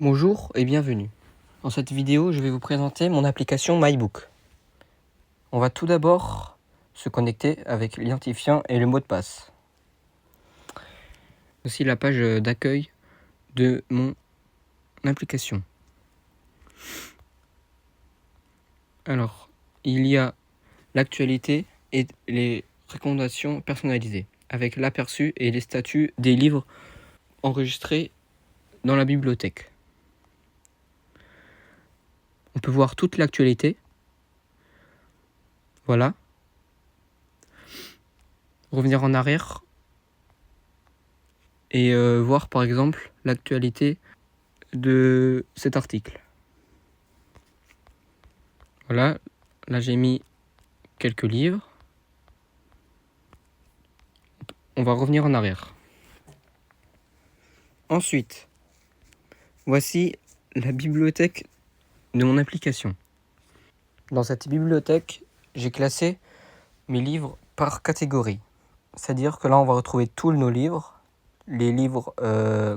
Bonjour et bienvenue. Dans cette vidéo, je vais vous présenter mon application MyBook. On va tout d'abord se connecter avec l'identifiant et le mot de passe. Voici la page d'accueil de mon application. Alors, il y a l'actualité et les recommandations personnalisées, avec l'aperçu et les statuts des livres enregistrés dans la bibliothèque. On peut voir toute l'actualité. Voilà. Revenir en arrière et voir par exemple l'actualité de cet article. Voilà, là j'ai mis quelques livres. On va revenir en arrière. Ensuite, voici la bibliothèque de mon application. Dans cette bibliothèque, j'ai classé mes livres par catégorie. C'est-à-dire que là, on va retrouver tous nos livres, les livres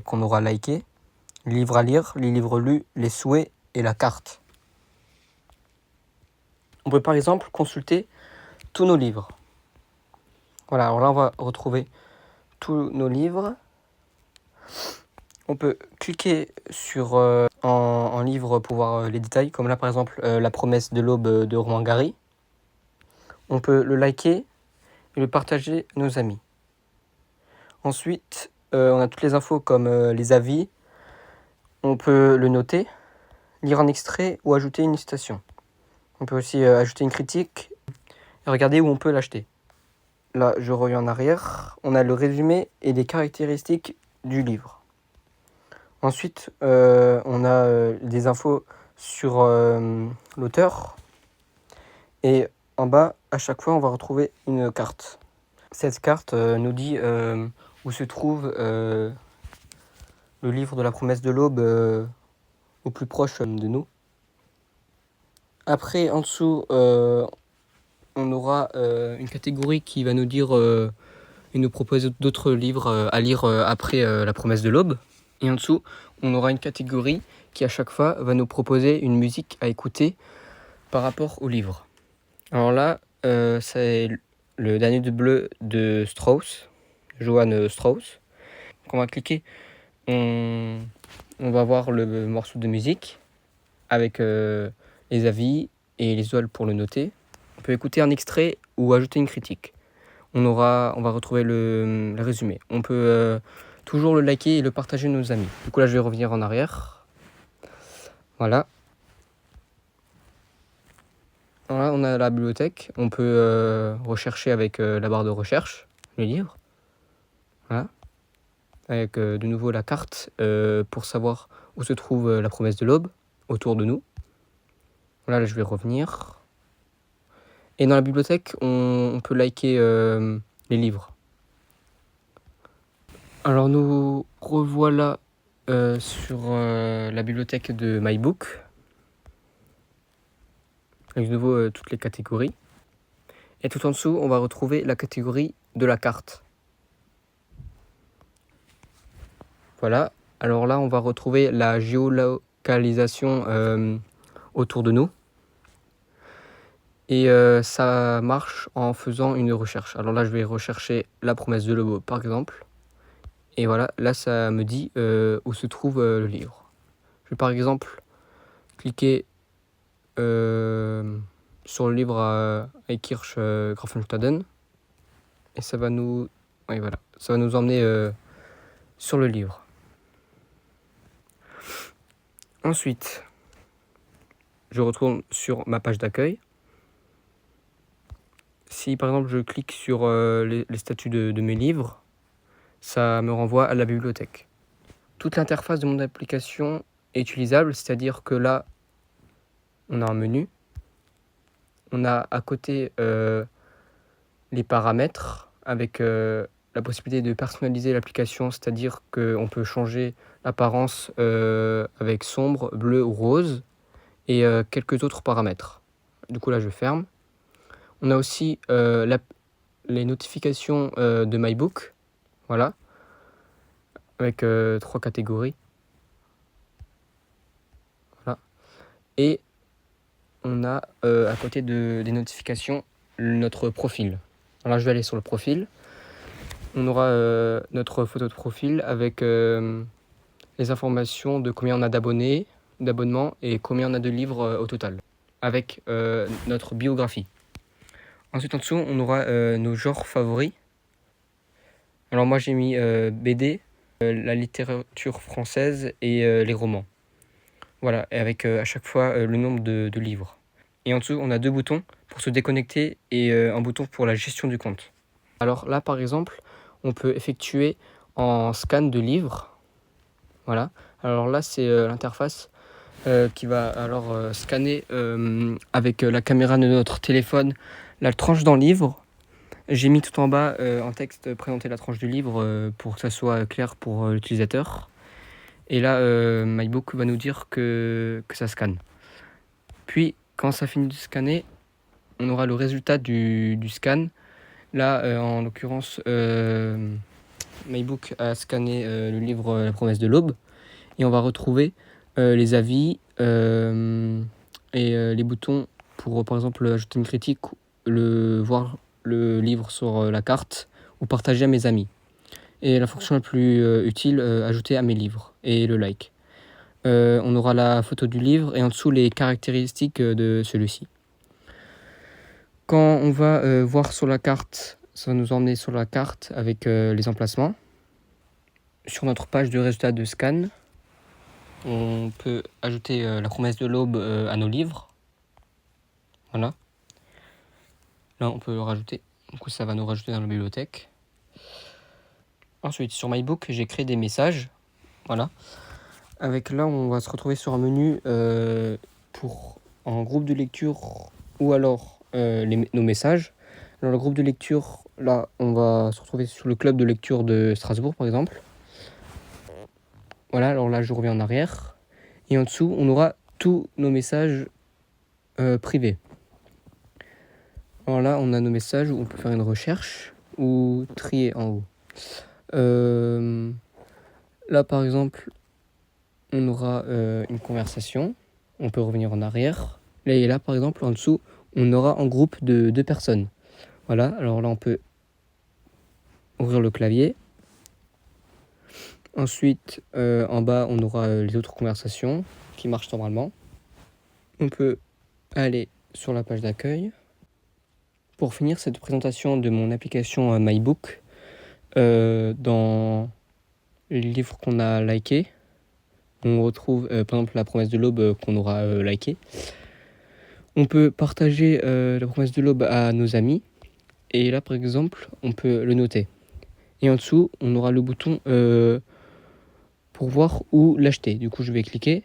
qu'on aura likés, les livres à lire, les livres lus, les souhaits et la carte. On peut par exemple consulter tous nos livres. Voilà, alors là, on va retrouver tous nos livres. On peut cliquer sur en livre pour voir les détails, comme là par exemple La promesse de l'aube de Romain Gary. On peut le liker et le partager à nos amis. Ensuite, on a toutes les infos comme les avis. On peut le noter, lire un extrait ou ajouter une citation. On peut aussi ajouter une critique et regarder où on peut l'acheter. Là, je reviens en arrière. On a le résumé et les caractéristiques du livre. Ensuite, on a des infos sur l'auteur. Et en bas, à chaque fois, on va retrouver une carte. Cette carte nous dit où se trouve le livre de la promesse de l'aube au plus proche de nous. Après, en dessous, on aura une catégorie qui va nous dire et nous proposer d'autres livres à lire après la promesse de l'aube. Et en dessous, on aura une catégorie qui à chaque fois va nous proposer une musique à écouter par rapport au livre. Alors là, c'est le Danube bleu de Strauss, Johann Strauss. Quand on va cliquer, on va voir le morceau de musique avec les avis et les étoiles pour le noter. On peut écouter un extrait ou ajouter une critique. On va retrouver le résumé. On peut toujours le liker et le partager à nos amis. Du coup là, je vais revenir en arrière. Voilà. Voilà, on a la bibliothèque. On peut rechercher avec la barre de recherche les livres. Voilà. Avec de nouveau la carte pour savoir où se trouve la promesse de l'aube autour de nous. Voilà, là, je vais revenir. Et dans la bibliothèque, on peut liker les livres. Alors nous revoilà sur la bibliothèque de MyBook. Avec de nouveau toutes les catégories. Et tout en dessous, on va retrouver la catégorie de la carte. Voilà. Alors là, on va retrouver la géolocalisation autour de nous. Et ça marche en faisant une recherche. Alors là, je vais rechercher la promesse de l'aube, par exemple. Et voilà, là, ça me dit où se trouve le livre. Je vais par exemple cliquer sur le livre à Eikirch Grafenstaden. Et ça va nous... Oui, voilà. Ça va nous emmener sur le livre. Ensuite, je retourne sur ma page d'accueil. Si par exemple je clique sur les statuts de mes livres, ça me renvoie à la bibliothèque. Toute l'interface de mon application est utilisable, c'est-à-dire que là, on a un menu. On a à côté les paramètres avec la possibilité de personnaliser l'application, c'est-à-dire qu'on peut changer l'apparence avec sombre, bleu ou rose et quelques autres paramètres. Du coup là je ferme. On a aussi les notifications de MyBook, voilà, avec 3 catégories. Et on a à côté des notifications notre profil. Alors là, je vais aller sur le profil. On aura notre photo de profil avec les informations de combien on a d'abonnés, d'abonnements et combien on a de livres au total, avec notre biographie. Ensuite, en dessous, on aura nos genres favoris. Alors moi, j'ai mis BD, la littérature française et les romans. Voilà, et avec à chaque fois le nombre de livres. Et en dessous, on a 2 boutons pour se déconnecter et un bouton pour la gestion du compte. Alors là, par exemple, on peut effectuer en scan de livres. Voilà. Alors là, c'est l'interface qui va alors scanner avec la caméra de notre téléphone la tranche d'un livre. J'ai mis tout en bas en texte présenter la tranche du livre pour que ça soit clair pour l'utilisateur. Et là, MyBook va nous dire que ça scanne. Puis, quand ça finit de scanner, on aura le résultat du scan. Là, en l'occurrence, MyBook a scanné le livre La promesse de l'aube. Et on va retrouver les avis et les boutons pour, par exemple, ajouter une critique, voir le livre sur la carte ou partager à mes amis. Et la fonction la plus utile, ajouter à mes livres et le like. On aura la photo du livre et en dessous les caractéristiques de celui-ci. Quand on va voir sur la carte, ça va nous emmener sur la carte avec les emplacements. Sur notre page de résultats de scan, on peut ajouter la promesse de l'aube à nos livres. Voilà. Là, on peut le rajouter. Du coup, ça va nous rajouter dans la bibliothèque. Ensuite, sur MyBook, j'ai créé des messages. Voilà. Avec là, on va se retrouver sur un menu pour un groupe de lecture ou alors nos messages. Dans le groupe de lecture, là, on va se retrouver sur le club de lecture de Strasbourg, par exemple. Voilà, alors là, je reviens en arrière. Et en dessous, on aura tous nos messages privés. Alors là, on a nos messages où on peut faire une recherche ou trier en haut. Là, par exemple, on aura une conversation. On peut revenir en arrière. Et là, par exemple, en dessous, on aura un groupe de 2 personnes. Voilà, alors là, on peut ouvrir le clavier. Ensuite, en bas, on aura les autres conversations qui marchent normalement. On peut aller sur la page d'accueil. Pour finir cette présentation de mon application MyBook, dans les livres qu'on a likés, on retrouve par exemple la promesse de l'aube qu'on aura liké. On peut partager la promesse de l'aube à nos amis. Et là, par exemple, on peut le noter. Et en dessous, on aura le bouton pour voir où l'acheter. Du coup, je vais cliquer.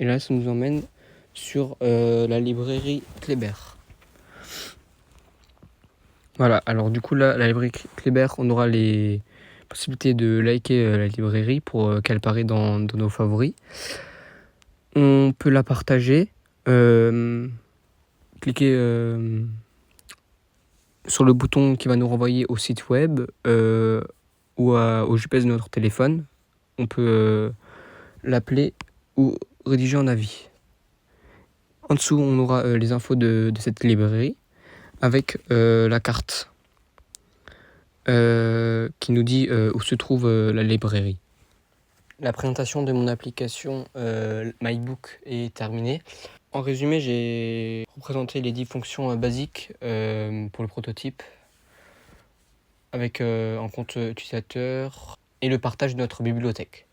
Et là, ça nous emmène sur la librairie Kléber. Voilà, alors du coup, là, la librairie Kléber, on aura les possibilités de liker la librairie pour qu'elle apparaisse dans nos favoris. On peut la partager. Cliquer sur le bouton qui va nous renvoyer au site web ou au GPS de notre téléphone. On peut l'appeler ou rédiger un avis. En dessous, on aura les infos de cette librairie avec la carte qui nous dit où se trouve la librairie. La présentation de mon application MyBook est terminée. En résumé, j'ai représenté les 10 fonctions basiques pour le prototype avec un compte utilisateur et le partage de notre bibliothèque.